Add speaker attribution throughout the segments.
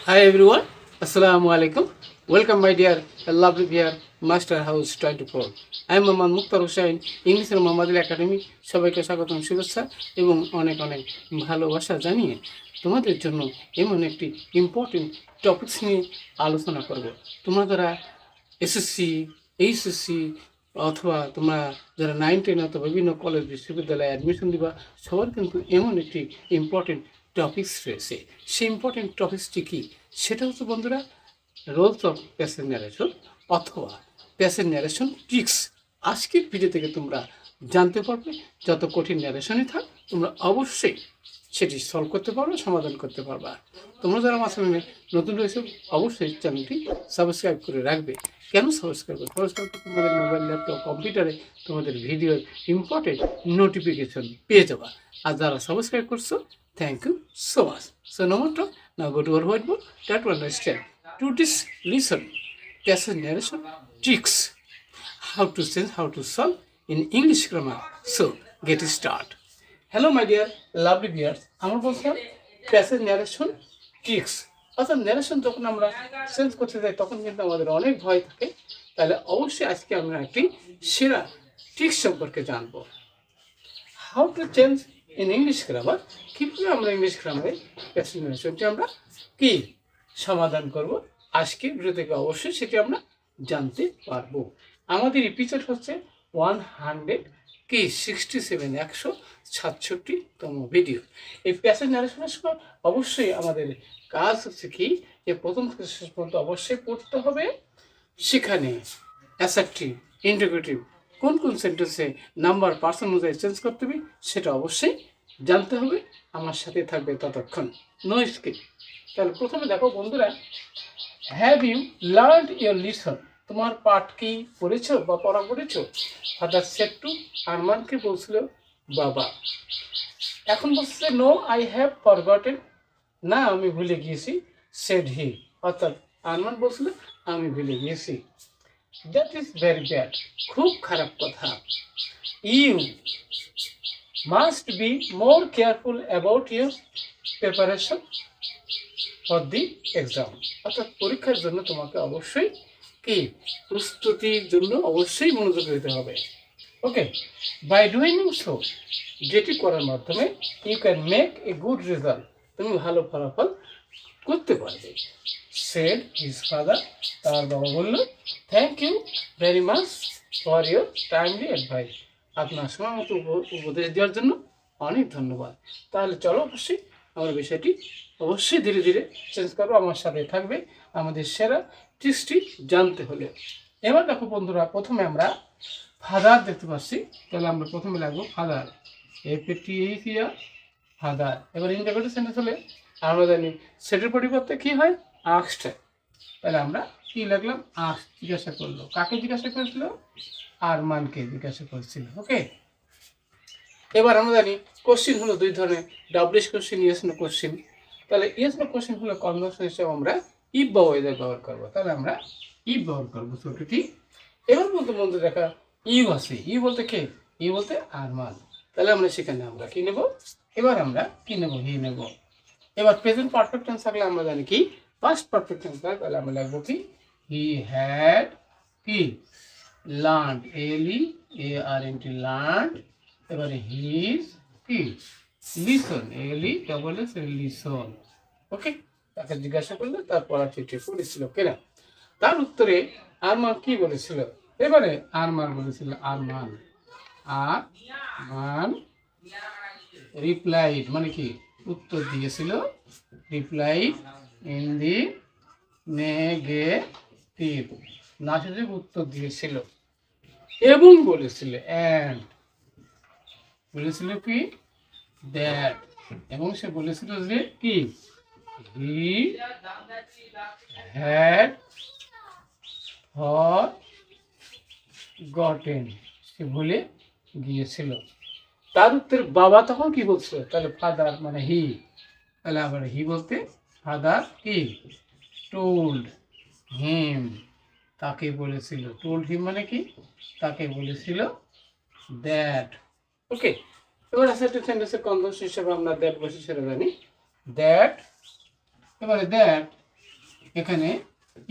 Speaker 1: Hi everyone, Assalamu alaikum. Welcome my dear lovely dear Master House 24. I am Mohammad Mukhtar Hussain, English Mohammadil Academy. সবাইকে স্বাগতম শুভেচ্ছা এবং অনেক অনেক ভালোবাসা জানিয়ে তোমাদের জন্য এমন একটি ইম্পর্টেন্ট টপিকস নিয়ে আলোচনা করব। তোমরা যারা এসএসসি, এইচএসসি অথবা তোমরা যারা 9-10 অথবা বিভিন্ন কলেজ বিশ্ববিদ্যালয়ে অ্যাডমিশন দিবা, সবার কিন্তু এমন একটি ইম্পর্টেন্ট টপিকস রয়েছে। সেই ইম্পর্টেন্ট টপিকসটি কি? সেটা হচ্ছে বন্ধুরা রোলস অফ প্যাসেজ ন্যারেশন অথবা প্যাসেজ ন্যারেশন ট্রিক্স। আজকের ভিডিও থেকে তোমরা জানতে পারবে, যত কঠিন ন্যারেশনই থাক তোমরা অবশ্যই সেটি সলভ করতে পারবে, সমাধান করতে পারবা। তোমরা যারা আমার চ্যানেলে নতুন রয়েছে অবশ্যই চ্যানেলটি সাবস্ক্রাইব করে রাখবে। কেন সাবস্ক্রাইব করবে? সাবস্ক্রাইব করতে তোমাদের মোবাইল, ল্যাপটপ, কম্পিউটারে তোমাদের ভিডিওর ইম্পর্টেন্ট নোটিফিকেশন পেয়ে যাবা। আর যারা সাবস্ক্রাইব করছো, thank you so much. So no more talk. Now go to our whiteboard. Try to understand. To this lesson, passage narration tricks. How to sense, how to solve in English grammar. So get start. Hello my dear lovely viewers. আমরা বলছিলাম passage narration tricks. অর্থাৎ narration যখন আমরা sense করতে যাই তখন কিন্তু আমাদের অনেক ভয় থাকে। তাহলে অবশ্যই আজকে আমরা একটি সেরা ট্রিক্স সম্পর্কে জানবো। How to change in English grammar, কীভাবে আমরা ইংলিশ গ্রামারে প্যাসেজ ন্যারেশনটি আমরা কি সমাধান করব আজকে ভিডিও থেকে অবশ্যই সেটি আমরা জানতে পারবো। আমাদের এপিসোড হচ্ছে 167 ভিডিও। এই প্যাসেজ ন্যারেশনের সময় অবশ্যই আমাদের কাজ হচ্ছে কি, যে প্রথম থেকে শেষ পর্যন্ত অবশ্যই পড়তে হবে। সেখানে অ্যাসার্টিভ, ইন্টারোগেটিভ কোন কোন সেন্টেন্সে নাম্বার পার্সন অনুযায়ী চেঞ্জ করতে হবে সেটা অবশ্যই জানতে হবে। আমার সাথে থাকবে ততক্ষণ, নো স্কিপ। তাহলে প্রথমে দেখো বন্ধুরা, have you learned your lesson? তোমার পাঠ কি পড়েছ বা পড়া পড়েছ? ফাদার সেড টু, আরমানকে বলছিল বাবা। এখন বলছে নো আই হ্যাভ ফরগটেন, না আমি ভুলে গিয়েছি। সেড হি, অর্থাৎ আরমান বলছিল আমি ভুলে গিয়েছি। দ্যাট ইজ ভেরি ব্যাড, খুব খারাপ কথা। You must be more careful about your preparation for the exam, অর্থাৎ পরীক্ষার জন্য তোমাকে অবশ্যই কি প্রস্তুতির জন্য অবশ্যই মনোযোগ দিতে হবে। ওকে, বাই ডুইং সো, যেটি করার মাধ্যমে you can make a good result, তুমি ভালো ফলাফল করতে পারবে। সেড হিজ ফাদার, তার বাবা বলল thank you very much for your timely advice, আপনার সময় মতো উপদেশ দেওয়ার জন্য অনেক ধন্যবাদ। তাহলে চলো অবশ্যই আমরা বিষয়টি অবশ্যই ধীরে ধীরে চেঞ্জ করবো। আমার সাথে থাকবে আমাদের সেরা ট্রিক্সটি জানতে হলে। এবার দেখো বন্ধুরা, প্রথমে আমরা ফাদার দেখতে পাচ্ছি, তাহলে আমরা প্রথমে লাগবো ফাদার, FATHER ফাদার। এবার ইন্টারোগেটিভ সেন্টেন্স হলে আমরা জানি সেটের পরিবর্তে কি হয়, আস্কড। তাহলে আমরা কি লাগলাম, আস্ক, জিজ্ঞাসা করলো। কাকে জিজ্ঞাসা করেছিল? আরমানকে জিজ্ঞাসা করেছিল। ওকে, এবার আমরা জানি কোশ্চিন হলো দুই ধরনের, ডাব্লিউএস কোশ্চিন, ইয়েস নো কোশ্চিন। তাহলে ইয়েস নো কোশ্চিন হলো কনভার্সেশন হিসেবে আমরা ইফ বা ওয়েদার ব্যবহার করবো। তাহলে আমরা ইফ ব্যবহার করবো ছোটটি। এবার বলতে দেখা ইউ আছে, ইউ বলতে কে? ইউ বলতে আরমান। তাহলে আমরা সেখানে আমরা কি নেব? এবার আমরা কি নেব? হি নেব। এবার প্রেজেন্ট পারফেক্ট টেন্স থাকলে আমরা জানি কি পাস্ট পারফেক্ট টেন্স থাকে, তাহলে আমরা লিখবো কি হি হ্যাড কি লার্নড, LEARNT লার্নড। এবারে হিজ কি লিসন, LESS লিসন। ওকে, তাকে জিজ্ঞাসা করলে তার পড়া চিঠি পড়েছিল কিনা। তার উত্তরে আরমান কি বলেছিল? এবারে আরমান বলেছিল, আরমান রিপ্লাইড, মানে কি উত্তর দিয়েছিল, রিপ্লাইড ইন দি নেগেটিভ, না শুধু উত্তর দিয়েছিল। এবং বলেছিল অ্যান্ড, বলেছিল কি দ্যাট, এবং সে বলেছিল যে কি হি হ্যাড ফরগটেন, সে ভুলে গিয়েছিল। তার উত্তর বাবা তখন কি বলছিল? তাহলে ফাদার মানে হি। তাহলে আবার হি বলতে ফাদার কি টোল্ড হিম, তাকে বলেছিল। টোল্ড হিম মানে কি তাকে বলেছিল দ্যাট। ওকে, এবার অ্যাসার্টিভ সেন্টেন্সের কনভার্সেশন হিসেবে আমরা দ্যাট বসে সেটা জানি। দ্যাট, এবারে দ্যাট এখানে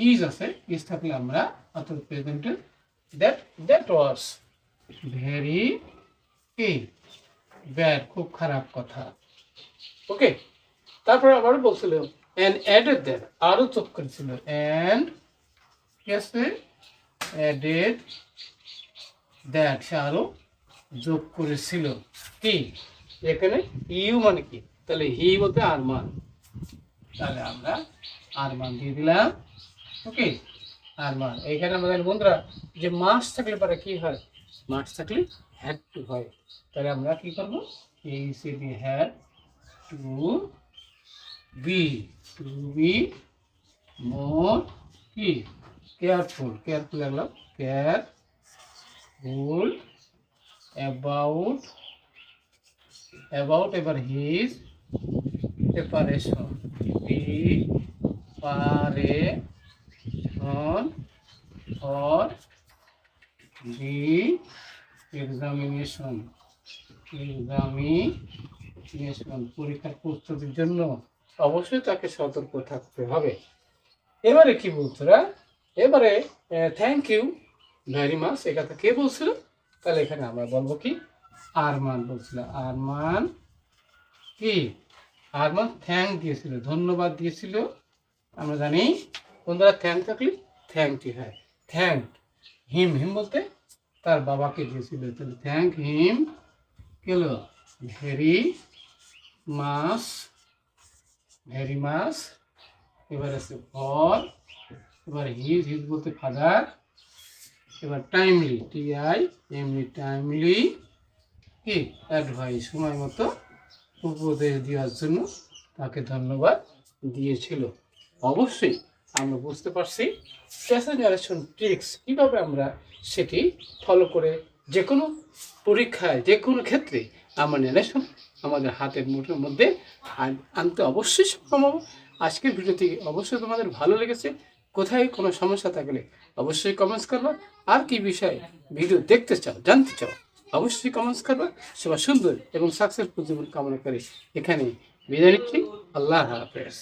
Speaker 1: ইজ আছে, ইজ থাকলে আমরা অর্থাৎ প্রেজেন্টে দ্যাট ওয়াজ ভেরি কি ব্যাড, খুব খারাপ কথা। ওকে, তারপরে আবার বলছিল অ্যান্ড অ্যাডেড দ্যাট, আরও যোগ করেছিল, অ্যান্ড কি আছে অ্যাডেড দ্যাট, সে আরও যোগ করেছিল কি, এখানে ইউ মানে কি, তাহলে হি বলতে আর মান, তাহলে আমরা আর মান দিয়ে দিলাম। ওকে, আর মান এখানে আমাদের বন্ধুরা যে মাস থাকলে পরে কি হয়, মাস থাকলে হ্যাড টু হয়, তাহলে আমরা কি করবো, এই she be had to be more কি কেয়ারফুল, কেয়ারফুল লাগলাম, কেয়ারফুল about এবার his preparation, for the examination, পরীক্ষার প্রস্তুতির জন্য অবশ্যই তাকে সতর্ক থাকতে হবে। এবারে কি বলছিলা, এবারে থ্যাংক ইউ ভেরি মাচ, এই কথা কে বলছিল, তাহলে এখানে আমরা বলবো কি আরমান বলছিল, আরমান কি, আরমান থ্যাংক দিয়েছিল, ধন্যবাদ দিয়েছিল। আমরা জানি বন্ধুরা থ্যাংক থাকলে থ্যাংকটি হয়, থ্যাংক হিম, হিম বলতে তার বাবাকে দিয়েছিল, তাহলে থ্যাংক হিম কেল ভেরি মাস। এবার আছে ফর, এবার হিজ বলতে ফাদার, এবার টাইমলি টাইমলি কি অ্যাডভাইস, সময় মতো উপদেশ দেওয়ার জন্য তাকে ধন্যবাদ দিয়েছিল। অবশ্যই আমরা বুঝতে পারছি প্যাসেজ ন্যারেশন ট্রিক্স কীভাবে আমরা সেটি ফলো করে যে কোনো পরীক্ষায় যে কোনো ক্ষেত্রে আমরা ন্যারেশন আমাদের হাতের মুঠোর মধ্যে আনতে অবশ্যই সক্ষম হব। আজকের ভিডিও থেকে অবশ্যই তোমাদের ভালো লেগেছে, কোথায় কোনো সমস্যা থাকলে অবশ্যই কমেন্টস করবা, আর কি বিষয়ে ভিডিও দেখতে চাও জানতে চাও অবশ্যই কমেন্টস করবা। সবার সুন্দর এবং সাকসেসফুল জীবন কামনা করে এখানে বিদায় নিচ্ছি, আল্লাহ হাফেজ।